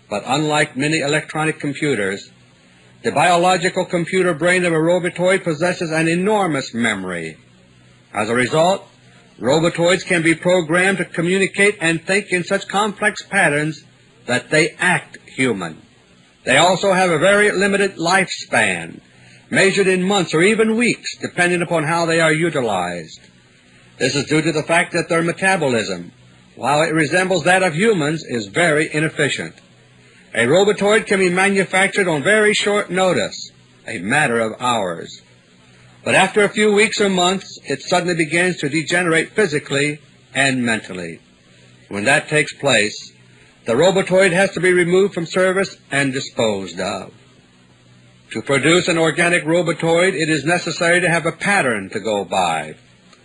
But unlike many electronic computers, the biological computer brain of a robotoid possesses an enormous memory. As a result, robotoids can be programmed to communicate and think in such complex patterns that they act human. They also have a very limited lifespan, measured in months or even weeks, depending upon how they are utilized. This is due to the fact that their metabolism, while it resembles that of humans, is very inefficient. A robotoid can be manufactured on very short notice, a matter of hours. But after a few weeks or months, it suddenly begins to degenerate physically and mentally. When that takes place, the robotoid has to be removed from service and disposed of. To produce an organic robotoid, it is necessary to have a pattern to go by.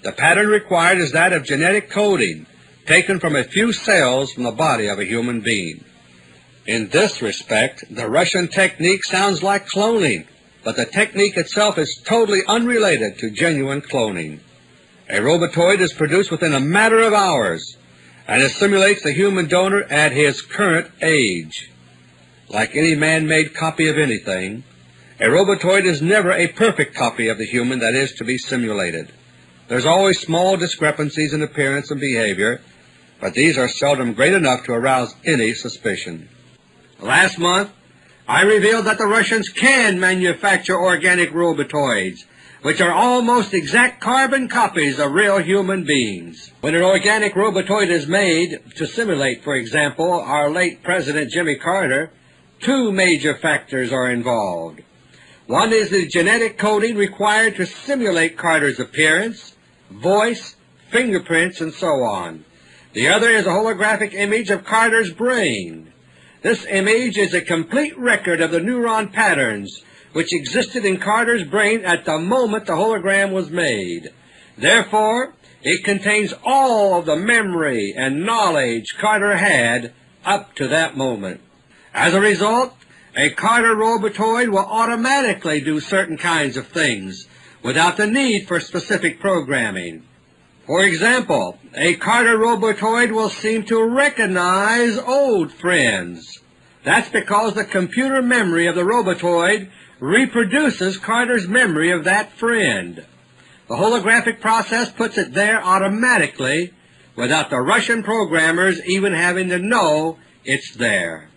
The pattern required is that of genetic coding taken from a few cells from the body of a human being. In this respect, the Russian technique sounds like cloning, but the technique itself is totally unrelated to genuine cloning. A robotoid is produced within a matter of hours, and it simulates the human donor at his current age. Like any man-made copy of anything, a robotoid is never a perfect copy of the human that is to be simulated. There's always small discrepancies in appearance and behavior, but these are seldom great enough to arouse any suspicion. Last month, I revealed that the Russians can manufacture organic robotoids, which are almost exact carbon copies of real human beings. When an organic robotoid is made to simulate, for example, our late President Jimmy Carter, two major factors are involved. One is the genetic coding required to simulate Carter's appearance, voice, fingerprints, and so on. The other is a holographic image of Carter's brain. This image is a complete record of the neuron patterns which existed in Carter's brain at the moment the hologram was made. Therefore, it contains all of the memory and knowledge Carter had up to that moment. As a result, a Carter robotoid will automatically do certain kinds of things without the need for specific programming. For example, a Carter robotoid will seem to recognize old friends. That's because the computer memory of the robotoid reproduces Carter's memory of that friend. The holographic process puts it there automatically without the Russian programmers even having to know it's there.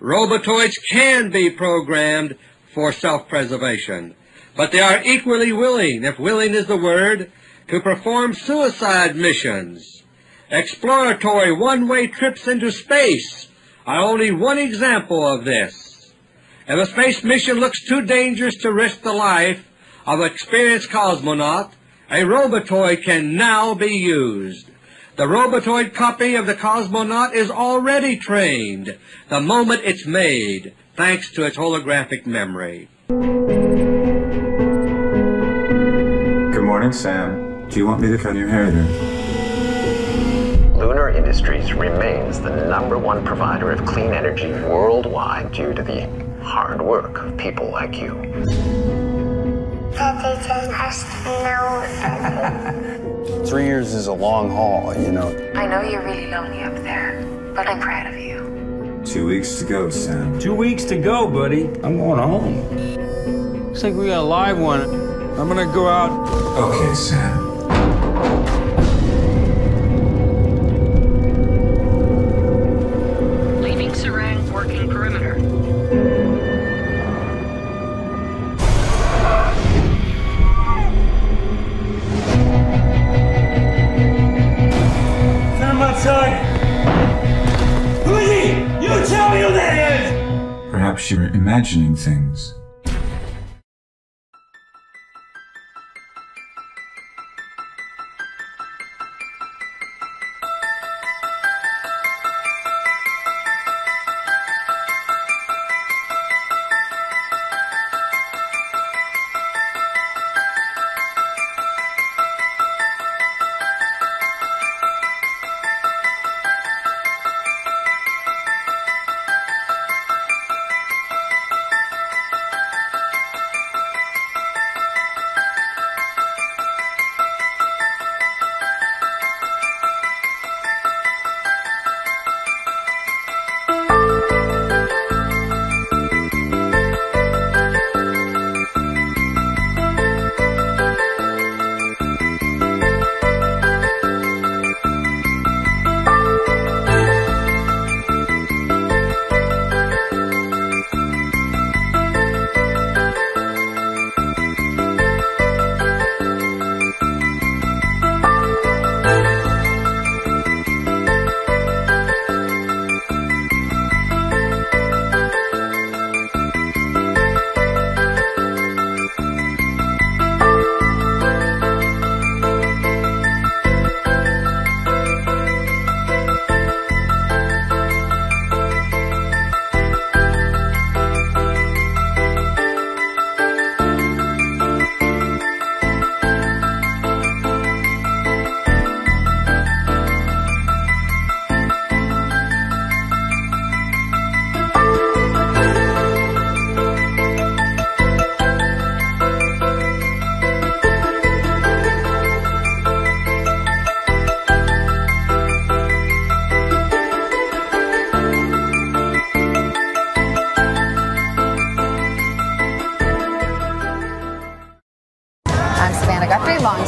Robotoids can be programmed for self-preservation, but they are equally willing, if willing is the word, to perform suicide missions. Exploratory one-way trips into space are only one example of this. If a space mission looks too dangerous to risk the life of an experienced cosmonaut, a robotoid can now be used. The robotoid copy of the cosmonaut is already trained the moment it's made, thanks to its holographic memory. Good morning, Sam. Do you want me to cut your hair there? Lunar Industries remains the #1 provider of clean energy worldwide due to the hard work of people like you. Daddy just has to know. 3 years is a long haul, you know. I know you're really lonely up there, but I'm proud of you. 2 weeks to go, Sam. 2 weeks to go, buddy. I'm going home. Looks like we got a live one. I'm gonna go out. Okay, Sam. Leaving Serang, working perimeter. Send him outside. Who is he? You tell me who that is! Perhaps you're imagining things.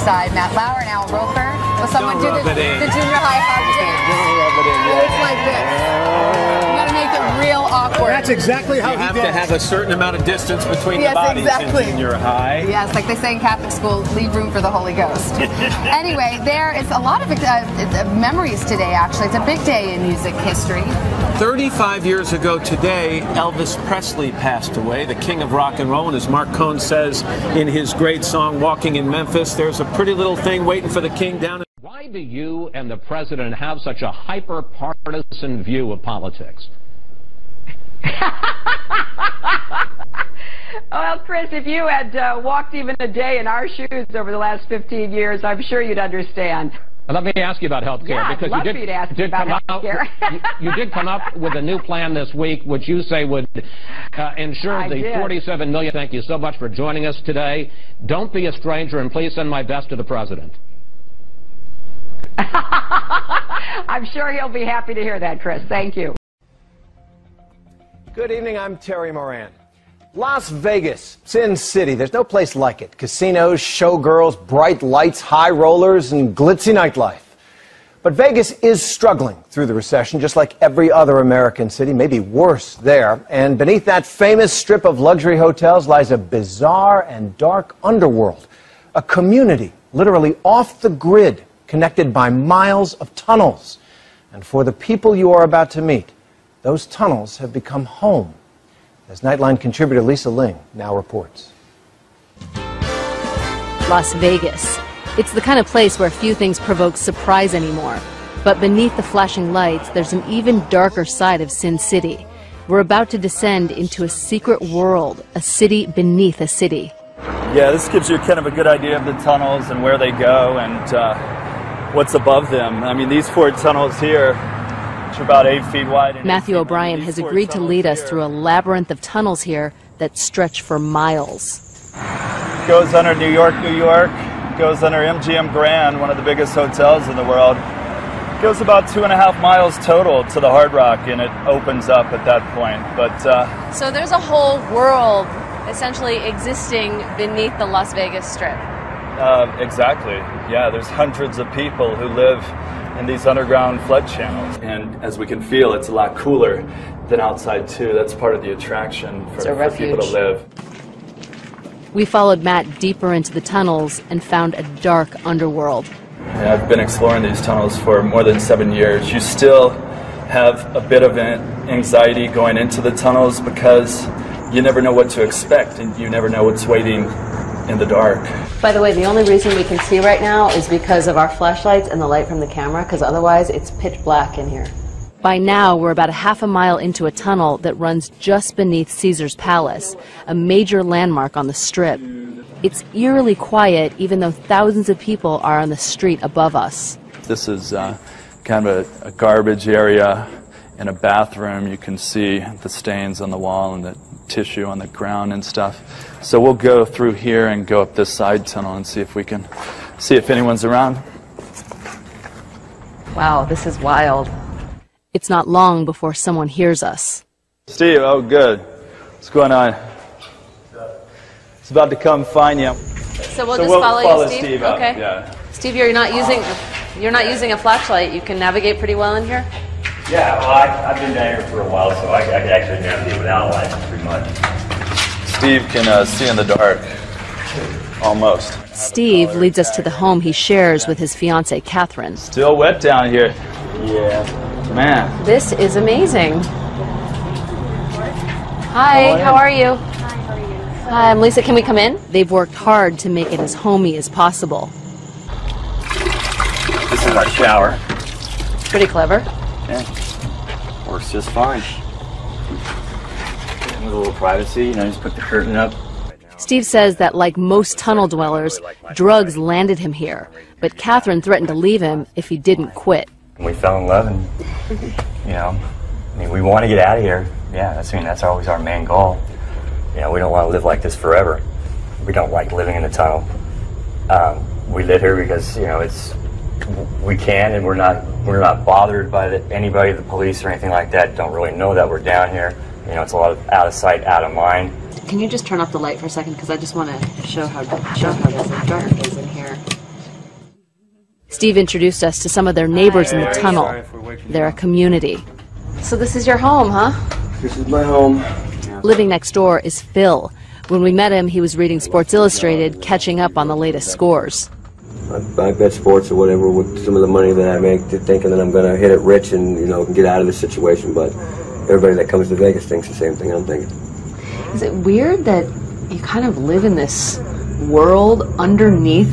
side, Matt Lauer and Al Roker. Will someone do the junior high hug dance? It's like this. You gotta make it real awkward. That's exactly how you have to have a certain amount of distance between the bodies in junior high. Yes, like they say in Catholic school, leave room for the Holy Ghost. Anyway, there is a lot of memories today, actually. It's a big day in music history. 35 years ago today, Elvis Presley passed away, the king of rock and roll. And as Mark Cohn says in his great song, Walking in Memphis, there's a pretty little thing waiting for the king down. Why do you and the president have such a hyper-partisan view of politics? Well, Chris, if you had walked even a day in our shoes over the last 15 years, I'm sure you'd understand. Let me ask you about health care. Yeah, because I'd love for you to ask me about health care. you did come up with a new plan this week, which you say would ensure the $47 million. Thank you so much for joining us today. Don't be a stranger, and please send my best to the president. I'm sure he'll be happy to hear that, Chris. Thank you. Good evening, I'm Terry Moran. Las Vegas, Sin City, there's no place like it. Casinos, showgirls, bright lights, high rollers, and glitzy nightlife. But Vegas is struggling through the recession, just like every other American city, maybe worse there. And beneath that famous strip of luxury hotels lies a bizarre and dark underworld. A community, literally off the grid, connected by miles of tunnels. And for the people you are about to meet, those tunnels have become home. As Nightline contributor Lisa Ling now reports. Las Vegas. It's the kind of place where few things provoke surprise anymore. But beneath the flashing lights, there's an even darker side of Sin City. We're about to descend into a secret world, a city beneath a city. Yeah, this gives you kind of a good idea of the tunnels and where they go and what's above them. I mean, these 4 tunnels here, which are about 8 feet wide. Matthew O'Brien has agreed to lead us through a labyrinth of tunnels here that stretch for miles. Goes under New York, goes under MGM Grand, one of the biggest hotels in the world. Goes about 2.5 miles total to the Hard Rock, and it opens up at that point. But so there's a whole world essentially existing beneath the Las Vegas Strip. Exactly. Yeah, there's hundreds of people who live in these underground flood channels. And as we can feel, it's a lot cooler than outside, too. That's part of the attraction for people to live. We followed Matt deeper into the tunnels and found a dark underworld. Yeah, I've been exploring these tunnels for more than 7 years. You still have a bit of anxiety going into the tunnels because you never know what to expect and you never know what's waiting in the dark. By the way, the only reason we can see right now is because of our flashlights and the light from the camera, because otherwise it's pitch black in here. By now, we're about a half a mile into a tunnel that runs just beneath Caesar's Palace, a major landmark on the Strip. It's eerily quiet, even though thousands of people are on the street above us. This is kind of a garbage area. In a bathroom, you can see the stains on the wall and the tissue on the ground and stuff. So we'll go through here and go up this side tunnel and see if we can see if anyone's around. Wow, this is wild. It's not long before someone hears us. Steve, oh good. What's going on? It's about to come find you. So we'll just follow you, Steve? Okay. Yeah. Steve, you're not using a flashlight. You can navigate pretty well in here? Yeah, well, I've been down here for a while, so I can actually navigate without a light pretty much. Steve can see in the dark, almost. Steve leads us to the home he shares with his fiancée, Catherine. Still wet down here. Yeah, man. This is amazing. Hi, how are you? Hi, I'm Lisa. Can we come in? They've worked hard to make it as homey as possible. This is our shower. Pretty clever. Yeah, works just fine. With a little privacy, just put the curtain up. Steve says that, like most tunnel dwellers, drugs landed him here, but Catherine threatened to leave him if he didn't quit. We fell in love, and we want to get out of here. Yeah, that's always our main goal. We don't want to live like this forever. We don't like living in the tunnel. We live here because we can, and we're not bothered by anybody, the police or anything like that. Don't really know that we're down here. It's a lot of out of sight, out of mind. Can you just turn off the light for a second, because I just want to show how dark it is in here. Steve introduced us to some of their neighbors in the tunnel. They're a community. So this is your home, huh? This is my home. Living next door is Phil. When we met him, he was reading Sports Illustrated, catching up on the latest scores. I bet sports or whatever with some of the money that I make, thinking that I'm going to hit it rich and, you know, get out of this situation. But everybody that comes to Vegas thinks the same thing I'm thinking. Is it weird that you kind of live in this world underneath?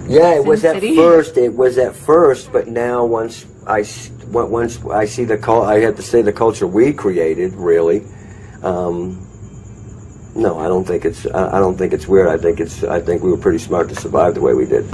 Yeah, it was at first. It was at first, but now once I see I have to say the culture we created, really. No, I don't think it's weird. I think we were pretty smart to survive the way we did.